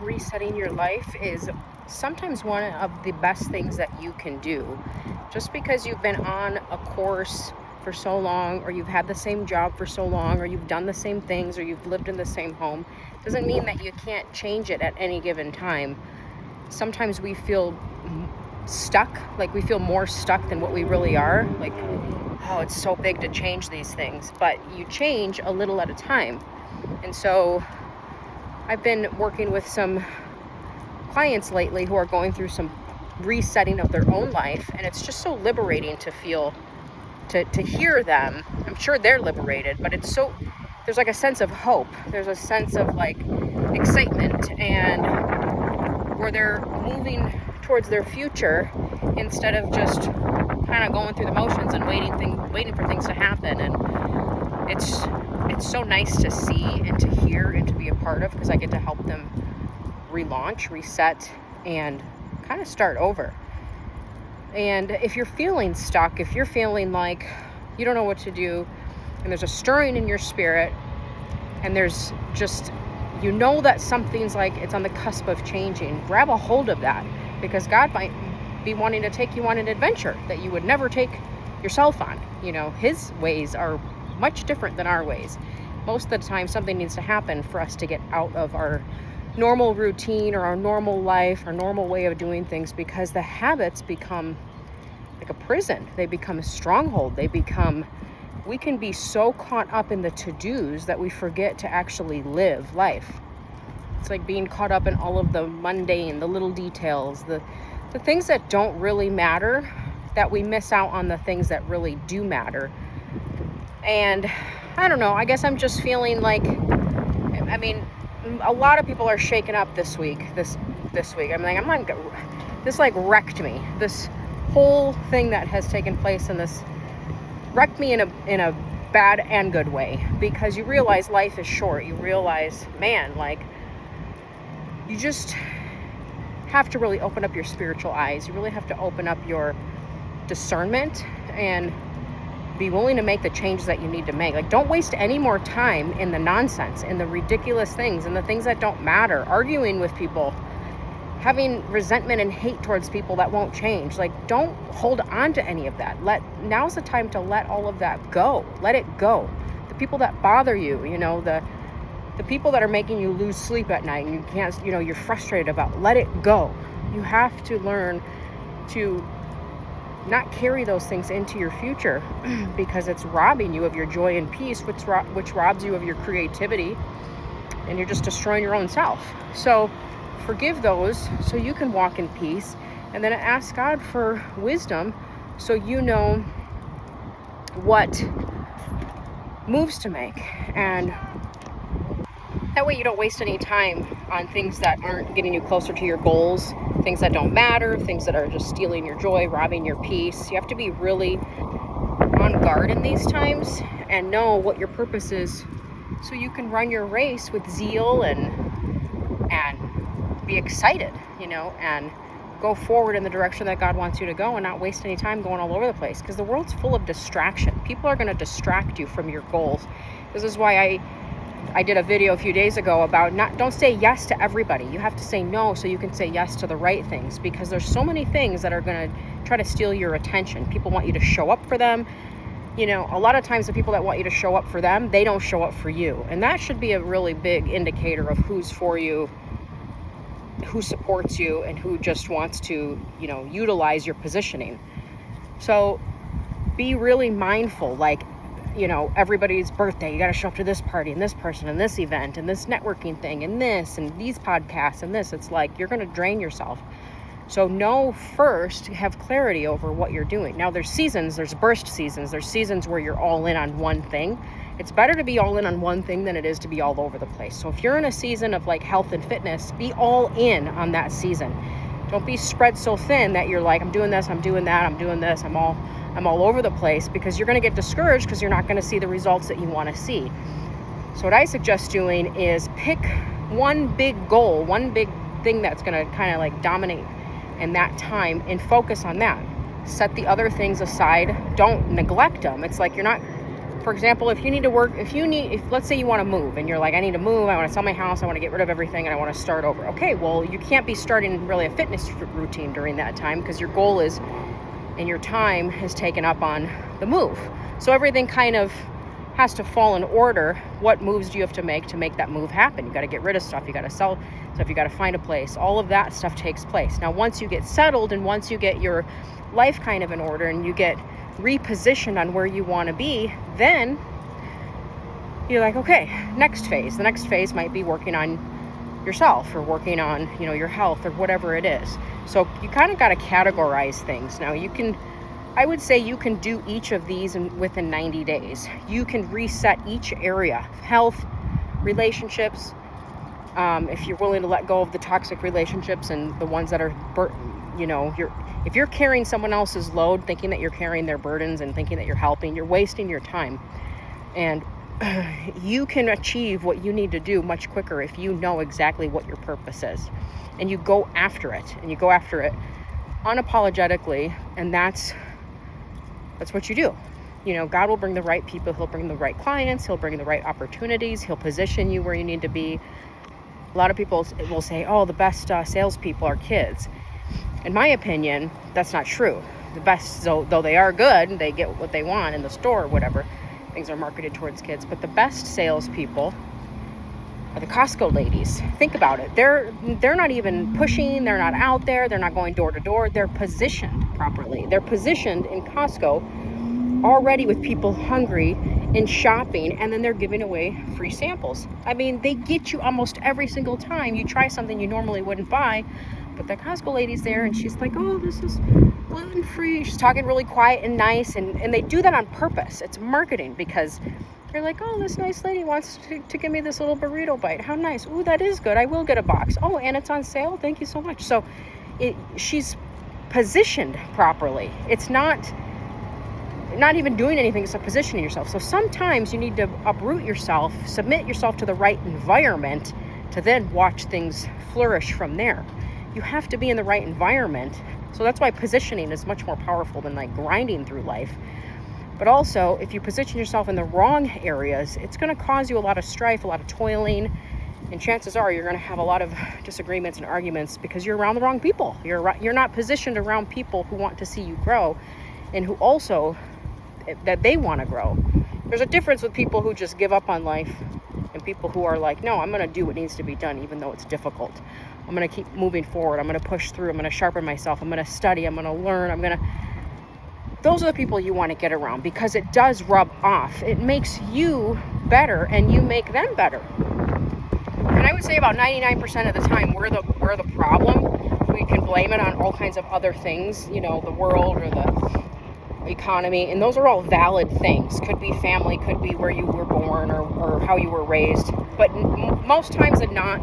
resetting your life is sometimes one of the best things that you can do. Just because you've been on a course for so long, or you've had the same job for so long, or you've done the same things, or you've lived in the same home, doesn't mean that you can't change it at any given time. Sometimes we feel stuck, like we feel more stuck than what we really are. Like, oh, it's so big to change these things, but you change a little at a time. And so I've been working with some clients lately who are going through some resetting of their own life, and it's just so liberating to feel, to hear them. I'm sure they're liberated, but there's like a sense of hope. There's a sense of like excitement, and where they're moving towards their future instead of just kind of going through the motions and waiting for things to happen. And it's so nice to see and to hear and to be a part of, because I get to help them relaunch, reset, and kind of start over. And if you're feeling stuck, if you're feeling like you don't know what to do, and there's a stirring in your spirit, and there's just, you know that something's like it's on the cusp of changing, grab a hold of that, because God might be wanting to take you on an adventure that you would never take yourself on. You know, His ways are much different than our ways. Most of the time, something needs to happen for us to get out of our normal routine or our normal life, our normal way of doing things, because the habits become like a prison. They become a stronghold. We can be so caught up in the to-dos that we forget to actually live life. It's like being caught up in all of the mundane, the little details, the things that don't really matter, that we miss out on the things that really do matter. And I don't know, I guess I'm just feeling like, I mean, a lot of people are shaken up this week. This week, this like wrecked me. This whole thing that has taken place in this wrecked me in a bad and good way, because you realize life is short. You realize, man, like, you just have to really open up your spiritual eyes. You really have to open up your discernment and be willing to make the changes that you need to make. Like, don't waste any more time in the nonsense, in the ridiculous things, in the things that don't matter, arguing with people, having resentment and hate towards people that won't change. Like, don't hold on to any of that. Now's the time to let all of that go. Let it go. The people that bother you, the people that are making you lose sleep at night and you can't, you're frustrated about, let it go. You have to learn to not carry those things into your future, because it's robbing you of your joy and peace, which robs you of your creativity, and you're just destroying your own self. So forgive those so you can walk in peace, and then ask God for wisdom so you know what moves to make, and that way you don't waste any time on things that aren't getting you closer to your goals, things that don't matter, things that are just stealing your joy, robbing your peace. You have to be really on guard in these times and know what your purpose is, so you can run your race with zeal and be excited, and go forward in the direction that God wants you to go, and not waste any time going all over the place, because the world's full of distraction. People are going to distract you from your goals. This is why I did a video a few days ago about don't say yes to everybody. You have to say no so you can say yes to the right things, because there's so many things that are going to try to steal your attention. People want you to show up for them. A lot of times the people that want you to show up for them, they don't show up for you. And that should be a really big indicator of who's for you, who supports you, and who just wants to, utilize your positioning. So be really mindful, like, everybody's birthday, you got to show up to this party and this person and this event and this networking thing and this and these podcasts and this. It's like you're going to drain yourself. So know first, have clarity over what you're doing. Now there's seasons, there's burst seasons, there's seasons where you're all in on one thing. It's better to be all in on one thing than it is to be all over the place. So if you're in a season of like health and fitness, be all in on that season. Don't be spread so thin that you're like, I'm doing this, I'm doing that, I'm doing this, I'm all over the place, because you're going to get discouraged because you're not going to see the results that you want to see. So what I suggest doing is pick one big goal, one big thing that's going to kind of like dominate in that time, and focus on that. Set the other things aside. Don't neglect them. It's like you're not For example, if you need to work, let's say you want to move and you're like, I need to move, I want to sell my house, I want to get rid of everything, and I want to start over. Okay, well, you can't be starting really a fitness routine during that time, because your goal is, and your time is taken up on the move. So everything kind of has to fall in order. What moves do you have to make that move happen? You got to get rid of stuff, you got to sell stuff, you got to find a place. All of that stuff takes place. Now, once you get settled and once you get your life kind of in order and you get repositioned on where you want to be, then you're like, okay, next phase. The next phase might be working on yourself or working on, your health or whatever it is. So you kind of got to categorize things. Now, I would say you can do each of these within 90 days. You can reset each area: health, relationships. If you're willing to let go of the toxic relationships and the ones that are, if you're carrying someone else's load, thinking that you're carrying their burdens and thinking that you're helping, you're wasting your time. And you can achieve what you need to do much quicker if you know exactly what your purpose is. And you go after it. And you go after it unapologetically. And that's what you do. God will bring the right people. He'll bring the right clients. He'll bring the right opportunities. He'll position you where you need to be. A lot of people will say, oh, the best salespeople are kids. In my opinion, that's not true. The best, though they are good, they get what they want in the store or whatever, things are marketed towards kids. But the best salespeople are the Costco ladies. Think about it. They're not even pushing. They're not out there. They're not going door to door. They're positioned properly. They're positioned in Costco already with people hungry and shopping, and then they're giving away free samples. I mean, they get you almost every single time you try something you normally wouldn't buy. But the Costco lady's there, and she's like, oh, this is gluten-free. She's talking really quiet and nice, and they do that on purpose. It's marketing, because you're like, oh, this nice lady wants to give me this little burrito bite. How nice. Ooh, that is good. I will get a box. Oh, and it's on sale. Thank you so much. So she's positioned properly. It's not even doing anything except positioning yourself. So sometimes you need to uproot yourself, submit yourself to the right environment to then watch things flourish from there. You have to be in the right environment. So that's why positioning is much more powerful than like grinding through life. But also, if you position yourself in the wrong areas, it's going to cause you a lot of strife, a lot of toiling, and chances are you're going to have a lot of disagreements and arguments because you're around the wrong people. You're not positioned around people who want to see you grow and who also that they want to grow. There's a difference with people who just give up on life and people who are like, no, I'm going to do what needs to be done even though it's difficult. I'm going to keep moving forward. I'm going to push through. I'm going to sharpen myself. I'm going to study. I'm going to learn. Those are the people you want to get around because it does rub off. It makes you better and you make them better. And I would say about 99% of the time we're the problem. We can blame it on all kinds of other things, the world or the economy, and those are all valid things. Could be family, could be where you were born or how you were raised. But most times than not,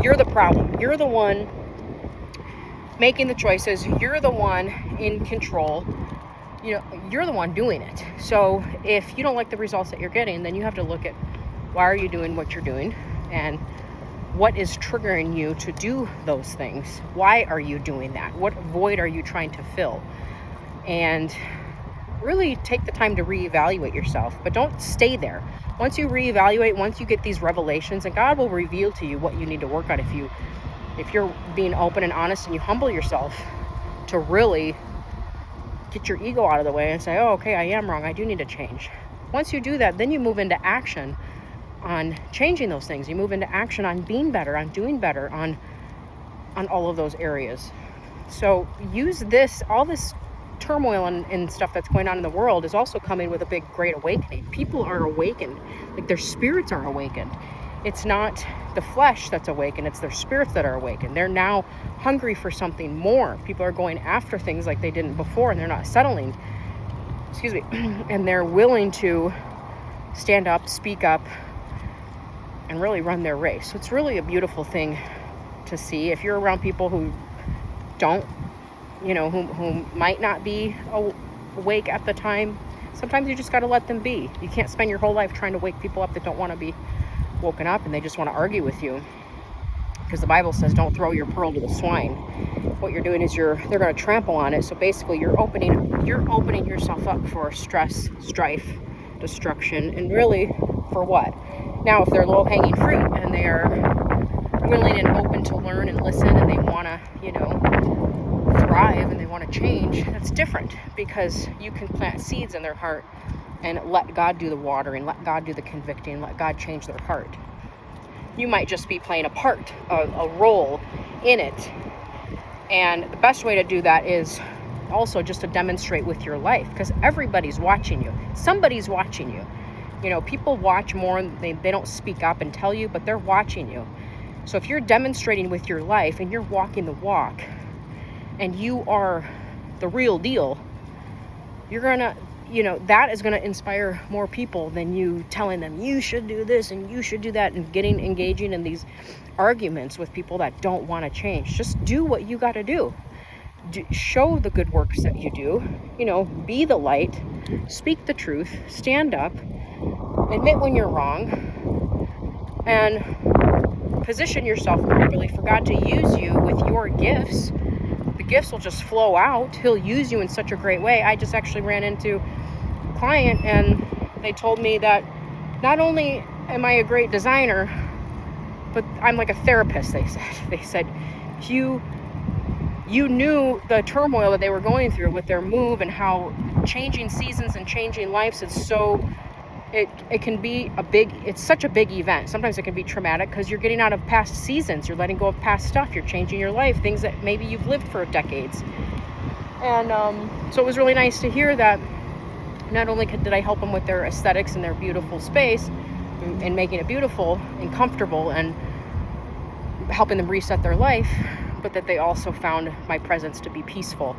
you're the problem. You're the one making the choices. You're the one in control. You're the one doing it. So if you don't like the results that you're getting, then you have to look at why are you doing what you're doing and what is triggering you to do those things. Why are you doing that? What void are you trying to fill? And really take the time to reevaluate yourself, but don't stay there. Once you reevaluate, once you get these revelations, and God will reveal to you what you need to work on if you're being open and honest and you humble yourself to really get your ego out of the way and say, oh, okay, I am wrong. I do need to change. Once you do that, then you move into action on changing those things. You move into action on being better, on doing better, on all of those areas. So use all this turmoil and stuff that's going on in the world is also coming with a big great awakening. People are awakened, like their spirits are awakened. It's not the flesh that's awakened, it's their spirits that are awakened. They're now hungry for something more. People are going after things like they didn't before, and they're not settling, and they're willing to stand up, speak up, and really run their race. So it's really a beautiful thing to see. If you're around people who don't, who might not be awake at the time, sometimes you just got to let them be. You can't spend your whole life trying to wake people up that don't want to be woken up and they just want to argue with you, because the Bible says don't throw your pearl to the swine. What you're doing is they're going to trample on it. So basically you're opening yourself up for stress, strife, destruction. And really, for what? Now, if they're low-hanging fruit and they are willing and open to learn and listen, and they want to, thrive, and they want to change, that's different, because you can plant seeds in their heart and let God do the watering, let God do the convicting, let God change their heart. You might just be playing a part, a role in it. And the best way to do that is also just to demonstrate with your life, because everybody's watching you. Somebody's watching you. People watch more, they don't speak up and tell you, but they're watching you. So if you're demonstrating with your life and you're walking the walk and you are the real deal, you're gonna, that is gonna inspire more people than you telling them you should do this and you should do that, and engaging in these arguments with people that don't want to change. Just do what you got to do. Show the good works that you do. Be the light, speak the truth, stand up, admit when you're wrong, and position yourself properly for God to use you with your gifts. The gifts will just flow out. He'll use you in such a great way. I just actually ran into a client, and they told me that not only am I a great designer, but I'm like a therapist, they said. They said, you knew the turmoil that they were going through with their move, and how changing seasons and changing lives is so, it can be it's such a big event. Sometimes it can be traumatic because you're getting out of past seasons, you're letting go of past stuff, you're changing your life, things that maybe you've lived for decades. And so it was really nice to hear that not only did I help them with their aesthetics and their beautiful space and making it beautiful and comfortable and helping them reset their life, but that they also found my presence to be peaceful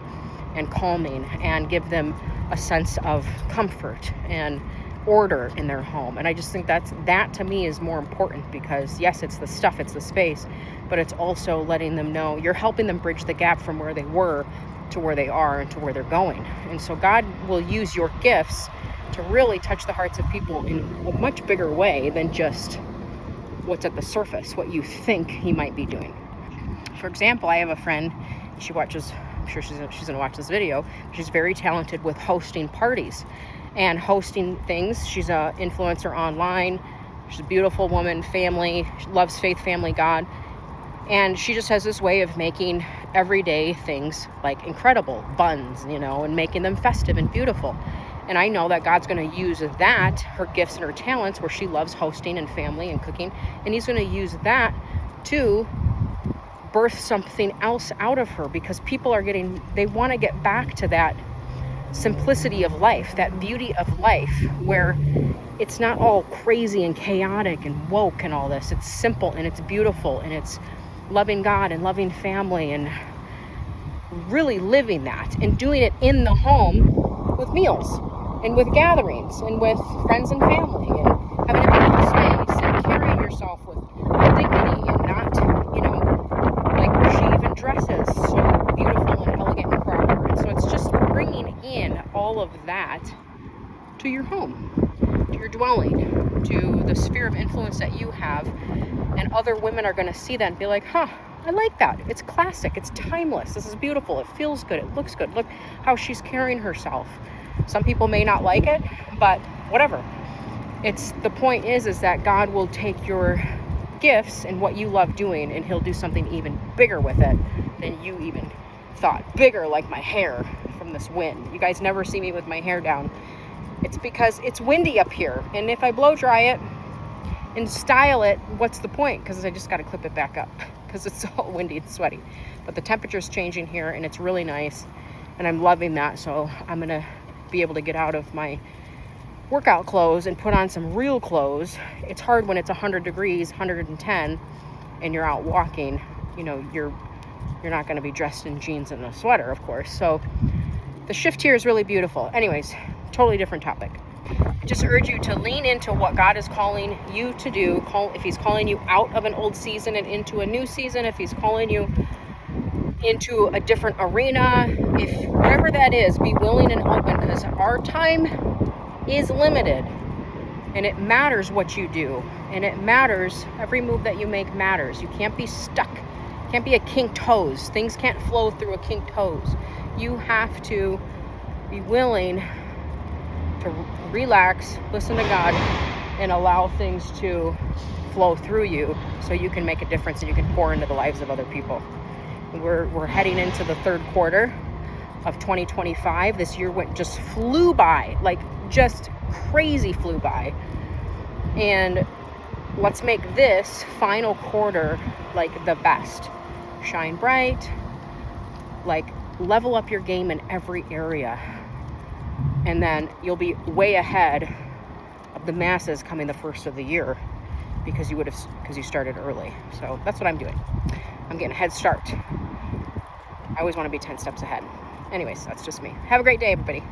and calming and give them a sense of comfort and order in their home. And I just think that to me is more important, because yes, it's the stuff, it's the space, but it's also letting them know you're helping them bridge the gap from where they were to where they are and to where they're going. And so God will use your gifts to really touch the hearts of people in a much bigger way than just what's at the surface, what you think he might be doing. For example, I have a friend, she watches, I'm sure she's gonna watch this video. She's very talented with hosting parties and hosting things. She's an influencer online. She's a beautiful woman, family. She loves faith, family, God. And she just has this way of making everyday things like incredible buns, and making them festive and beautiful. And I know that God's going to use that, her gifts and her talents, where she loves hosting and family and cooking, and he's going to use that to birth something else out of her, because people they want to get back to that simplicity of life, that beauty of life, where it's not all crazy and chaotic and woke and all this. It's simple and it's beautiful, and it's loving God and loving family, and really living that and doing it in the home with meals and with gatherings and with friends and family, and having a beautiful space and carrying yourself with dignity, and not, like she even dresses so beautiful and elegant and proper. And so it's just bringing in all of that to your home, to your dwelling, to the sphere of influence that you have. And other women are going to see that and be like, I like that. It's classic. It's timeless. This is beautiful. It feels good. It looks good. Look how she's carrying herself. Some people may not like it, but whatever. The point is that God will take your gifts and what you love doing, and he'll do something even bigger with it than you even thought. Bigger, like my hair from this wind. You guys never see me with my hair down. It's because it's windy up here. And if I blow dry it and style it, what's the point? Because I just got to clip it back up because it's all windy and sweaty. But the temperature's changing here, and it's really nice, and I'm loving that. So I'm going to be able to get out of my workout clothes and put on some real clothes. It's hard when it's 100 degrees, 110, and you're out walking. You're not going to be dressed in jeans and a sweater, of course. So the shift here is really beautiful. Anyways, totally different topic. I just urge you to lean into what God is calling you to do. If he's calling you out of an old season and into a new season, if he's calling you into a different arena, if whatever that is, be willing and open, because our time is limited, and it matters what you do, and it matters. Every move that you make matters. You can't be stuck. Can't be a kink toes. Things can't flow through a kink toes. You have to be willing to relax, listen to God, and allow things to flow through you so you can make a difference and you can pour into the lives of other people. We're heading into the third quarter of 2025. This year just flew by, like just crazy flew by. And let's make this final quarter like the best. Shine bright, like level up your game in every area. And then you'll be way ahead of the masses coming the first of the year because you started early. So that's what I'm doing. I'm getting a head start. I always want to be 10 steps ahead. Anyways, that's just me. Have a great day, everybody.